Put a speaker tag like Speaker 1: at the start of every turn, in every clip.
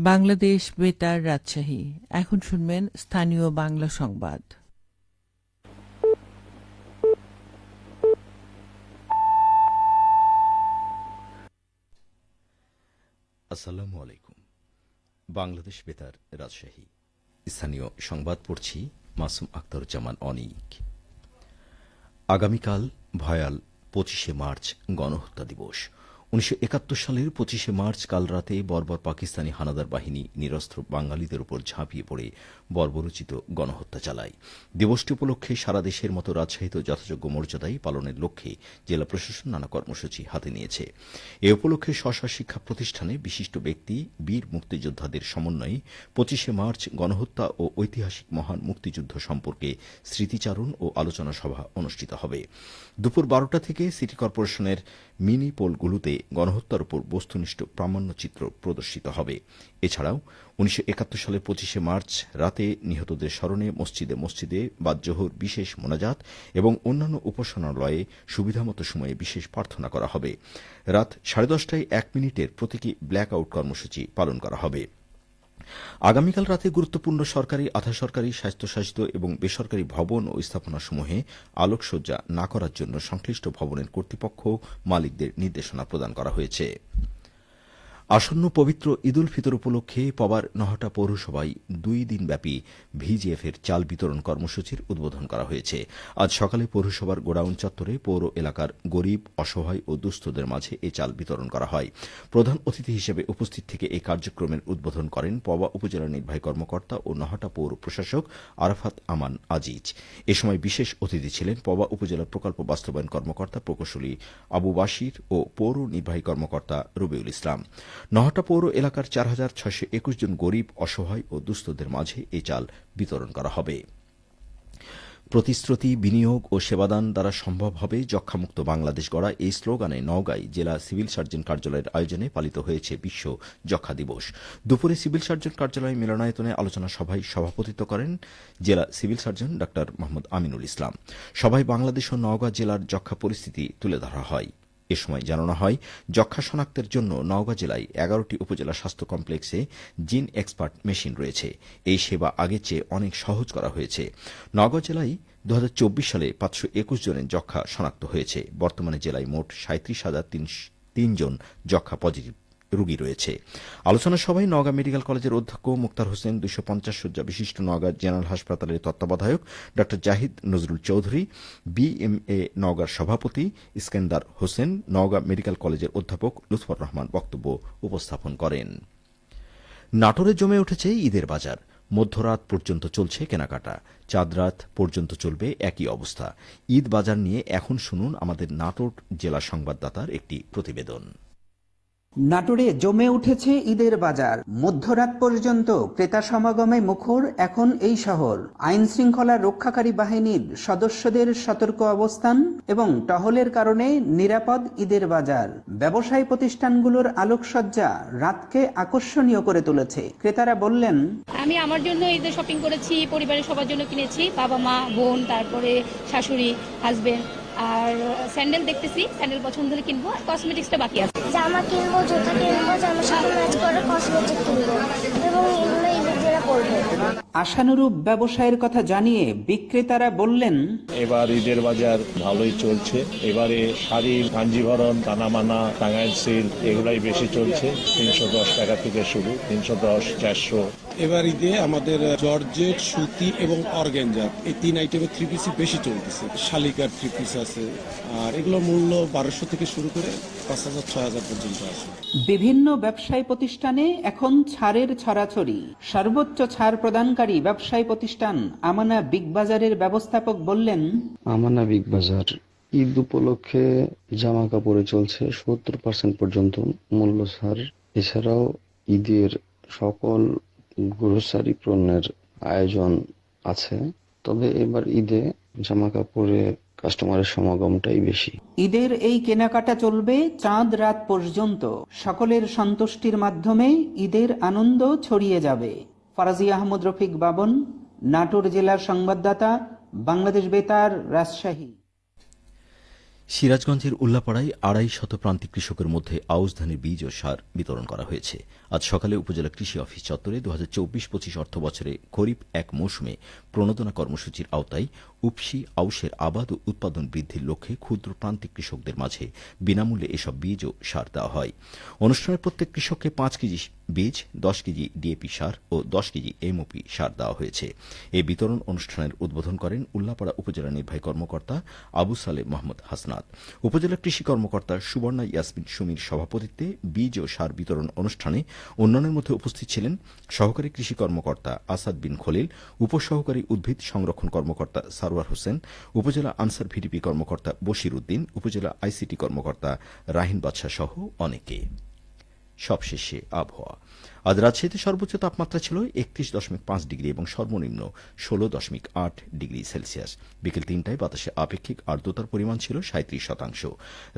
Speaker 1: বাংলাদেশ বেতার রাজশাহী। এখন শুনবেন স্থানীয় বাংলা সংবাদ।
Speaker 2: আসসালামু আলাইকুম। বাংলাদেশ বেতার রাজশাহী স্থানীয় সংবাদ পড়ছি মাসুম আখতারুজ্জামান অনিক। আগামীকাল ভয়াল ২৫শে মার্চ গণহত্যা দিবস। ১৯৭১ সালের ২৫শে মার্চ কাল রাতে বর্বর পাকিস্তানি হানাদার বাহিনী নিরস্ত্র বাঙালিদের উপর ঝাঁপিয়ে পড়ে বর্বরোচিত গণহত্যা চালায়। দিবসটি উপলক্ষে সারা দেশের মতো রাজশাহীতেও যথাযোগ্য মর্যাদায় পালনের লক্ষ্যে জেলা প্রশাসন নানা কর্মসূচি হাতে নিয়েছে। এ উপলক্ষে স্ব শিক্ষা প্রতিষ্ঠানে বিশিষ্ট ব্যক্তি, বীর মুক্তিযোদ্ধাদের সমন্বয়ে ২৫শে মার্চ গণহত্যা ও ঐতিহাসিক মহান মুক্তিযুদ্ধ সম্পর্কে স্মৃতিচারণ ও আলোচনা সভা অনুষ্ঠিত হবে। দুপুর ১২টা থেকে সিটি কর্পোরেশনের মিনি পোলগুলোতে গণহত্যার উপর বস্তুনিষ্ঠ প্রামাণ্যচিত্র প্রদর্শিত হবে। এছাড়াও ১৯৭১ সালের ২৫শে মার্চ রাতে নিহতদের স্মরণে মসজিদে মসজিদে বাদ-জোহর বিশেষ মোনাজাত এবং অন্যান্য উপাসনালয়ে সুবিধামতো সময়ে বিশেষ প্রার্থনা করা হবে। রাত ১০:৩০টায় ১ মিনিটের প্রতীকী ব্ল্যাক আউট কর্মসূচি পালন করা হবে। আগামীকাল রাতে গুরুত্বপূর্ণ সরকারি, আধা সরকারি, স্বায়ত্তশাসিত এবং বেসরকারি ভবন ও স্থাপনাসমূহে আলোকসজ্জা না করার জন্য সংশ্লিষ্ট ভবনের কর্তৃপক্ষ মালিকদের নির্দেশনা প্রদান করা হয়েছে। আসন্ন পবিত্র ঈদ উল ফিতর উপলক্ষে পবার নহাটা পৌরসভায় ২ দিনব্যাপী ভিজিএফের চাল বিতরণ কর্মসূচির উদ্বোধন করা হয়েছে। আজ সকালে পৌরসভার গোডাউন চত্বরে পৌর এলাকার গরিব, অসহায় ও দুস্থদের মাঝে এই চাল বিতরণ করা হয়। প্রধান অতিথি হিসেবে উপস্থিত থেকে এই কার্যক্রমের উদ্বোধন করেন পবা উপজেলা নির্বাহী কর্মকর্তা ও নহাটা পৌর প্রশাসক আরাফাত আমান আজিজ। এ সময় বিশেষ অতিথি ছিলেন পবা উপজেলা প্রকল্প বাস্তবায়ন কর্মকর্তা প্রকৌশলী আবু বাশির ও পৌর নির্বাহী কর্মকর্তা রবিউল ইসলাম। নহাটা পৌর এলাকার ৪,৬২১ জন গরিব, অসহায় ও দুস্থদের মাঝে এই চাল বিতরণ করা হবে। প্রতিশ্রুতি, বিনিয়োগ ও সেবাদান দ্বারা সম্ভব হবে যক্ষ্মামুক্ত বাংলাদেশ গড়া, এই স্লোগানে নওগাঁয় জেলা সিভিল সার্জন কার্যালয়ের আয়োজনে পালিত হয়েছে বিশ্ব যক্ষ্মা দিবস। দুপুরে সিভিল সার্জন কার্যালয় মিলনায়তনে আলোচনা সভায় সভাপতিত্ব করেন জেলা সিভিল সার্জন ডা মোহাম্মদ আমিনুল ইসলাম। সভায় বাংলাদেশ ও নওগাঁ জেলার যক্ষ্মা পরিস্থিতি তুলে ধরা হয়। এ সময় জানানো হয়, যক্ষ্মা শনাক্তের জন্য নওগাঁ জেলায় ১১টি উপজেলা স্বাস্থ্য কমপ্লেক্সে জিন এক্সপার্ট মেশিন রয়েছে। এই সেবা আগের চেয়ে অনেক সহজ করা হয়েছে। নওগাঁ জেলায় ২০২৪ সালে ৫২১ জনের যক্ষ্মা শনাক্ত হয়েছে। বর্তমানে জেলায় মোট ৩৭,০০৩ জন যক্ষ্মা পজিটিভ রোগী রয়েছে। আলোচনা সভায় নওগাঁ মেডিকেল কলেজের অধ্যক্ষ মুক্তার হোসেন, ২৫০ শয্যা বিশিষ্ট নওগাঁ জেনারেল হাসপাতালের তত্ত্বাবধায়ক ডা জাহিদ নজরুল চৌধুরী, বিএমএ নওগাঁর সভাপতি ইস্কেন্দার হোসেন, নওগাঁ মেডিকেল কলেজের অধ্যাপক লুৎফর রহমান বক্তব্য উপস্থাপন করেন। নাটোরে জমে উঠেছে ঈদের বাজার। মধ্যরাত পর্যন্ত চলছে কেনাকাটা, চাঁদরাত পর্যন্ত চলবে একই অবস্থা। ঈদ বাজার নিয়ে এখন শুনুন আমাদের নাটোর জেলা সংবাদদাতার একটি প্রতিবেদন।
Speaker 3: নাটোরে জমে উঠেছে ঈদের বাজার। মধ্যরাত পর্যন্ত ক্রেতা সমাগমে মুখর এখন এই শহর। আইন শৃঙ্খলা রক্ষাকারী বাহিনীর সদস্যদের সতর্ক অবস্থান এবং টহলের কারণে নিরাপদ ঈদের বাজার। ব্যবসায়ী প্রতিষ্ঠানগুলোর আলোকসজ্জা রাতকে আকর্ষণীয় করে তুলেছে। ক্রেতারা বললেন,
Speaker 4: আমি আমার জন্য ঈদের শপিং করেছি, পরিবারের সবার জন্য কিনেছি, বাবা মা বোন, তারপরে শাশুড়ি, হাজবেন্ড। আর স্যান্ডেল দেখতেছি, স্যান্ডেল পছন্দ হলে কিনবো। আর কসমেটিক্সটা বাকি আছে।
Speaker 5: জামা কিনবো, জুতা কিনবো, জামার সাথে ম্যাচ করে কসমেটিক কিনবো এবং এগুলো ঈদের পরবো।
Speaker 3: আশানুরূপ ব্যবসায়ের কথা জানিয়ে বিক্রেতারা বললেন,
Speaker 6: এবার ঈদের বাজার ভালোই চলছে। এবারে শাড়ি, কাঞ্জিভরণ, তানামানা, টাঙ্গাইল সিল্ক এগুলাই বেশি চলছে। ৩১০ টাকা থেকে শুরু, ৩১০, ৪০০।
Speaker 7: এবার ঈদে আমাদের জর্জেট, সুতি এবং অর্গানজা এই ৩ আইটেমের 3 পিসই বেশি চলতেছে। শালিকার 3 পিস আছে, আর এগুলোর মূল্য ১২০০ থেকে শুরু করে ৫,০০০, ৬,০০০ পর্যন্ত আছে।
Speaker 3: বিভিন্ন ব্যবসায়ী প্রতিষ্ঠানে এখন ছাড়ের ছড়াছড়ি। সর্বোচ্চ ছাড় প্রদানকারী ব্যবসায়ী প্রতিষ্ঠান আমানা বিগ বাজারের ব্যবস্থাপক বললেন,
Speaker 8: আমানা বিগ বাজার ঈদ উপলক্ষে জামা কাপড়ে চলছে ৭০% পর্যন্ত মূল্য ছাড়। এছাড়াও ঈদের সকল গ্রোসারি পণ্যের আয়োজন আছে। তবে এবার ঈদে জামা কাপড়ে কাস্টমারের সমাগমটাই বেশি।
Speaker 3: ঈদের এই কেনাকাটা চলবে চাঁদ রাত পর্যন্ত। সকলের সন্তুষ্টির মাধ্যমে ঈদের আনন্দ ছড়িয়ে যাবে। ফারাজি আহমদ রফিক বাবন, নাটোর জেলার সংবাদদাতা, বাংলাদেশ বেতার, রাজশাহী।
Speaker 2: সিরাজগঞ্জের উল্লাপাড়ায় 250 প্রান্তিক কৃষকের মধ্যে আউশ ধানের বীজ ও সার বিতরণ করা হয়েছে। আজ সকালে উপজেলা কৃষি অফিস চত্বরে 2024-25 অর্থ বছরে খরিফ এক মৌসুমে প্রণোদনা কর্মসূচির আওতায় উপসি আউশের আবাদ ও উৎপাদন বৃদ্ধির লক্ষ্যে ক্ষুদ্র প্রান্তিক কৃষকদের মাঝে বিনামূল্যে এসব বীজ ও সার দেওয়া হয়। অনুষ্ঠানে প্রত্যেক কৃষককে 5 কেজি বীজ, 10 কেজি ডিএপি সার ও 10 কেজি এমওপি সার দেওয়া হয়েছে। এই বিতরণ অনুষ্ঠানের উদ্বোধন করেন উল্লাপাড়া উপজেলা নির্বাহী কর্মকর্তা আবু সালে মোহাম্মদ হাসনাত। উপজেলা কৃষি কর্মকর্তা সুবর্ণা ইয়াসমিন সুমির সভাপতিত্বে বীজ ও সার বিতরণ অনুষ্ঠানে অন্যান্যের মধ্যে উপস্থিত ছিলেন সহকারী কৃষি কর্মকর্তা আসাদ বিন খলিল, উপসহকারী উদ্ভিদ সংরক্ষণ কর্মকর্তা সারওয়ার হোসেন, উপজেলা আনসার ভিডিপি কর্মকর্তা বশির উদ্দিন, উপজেলা আইসিটি কর্মকর্তা রাহিন বাদশাহ সহ অনেকে। সবশেষে আবহাওয়া। আজ রাজশাহীতে সর্বোচ্চ তাপমাত্রা ছিল 31.5 ডিগ্রি এবং সর্বনিম্ন 16.8 ডিগ্রি সেলসিয়াস। বিকেল 3টায় বাতাসে আপেক্ষিক আর্দ্রতার পরিমাণ ছিল 37%।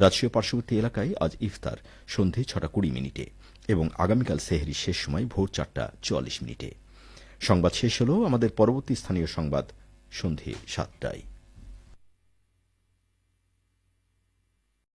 Speaker 2: রাজশাহী পার্শ্ববর্তী এলাকায় আজ ইফতার সন্ধে 6:20 মিনিটে এবং আগামীকাল সেহরি শেষ সময় ভোর 4:44 মিনিটে। সংবাদ শেষ হল। আমাদের পরবর্তী স্থানীয় সংবাদ সন্ধে 7টায়।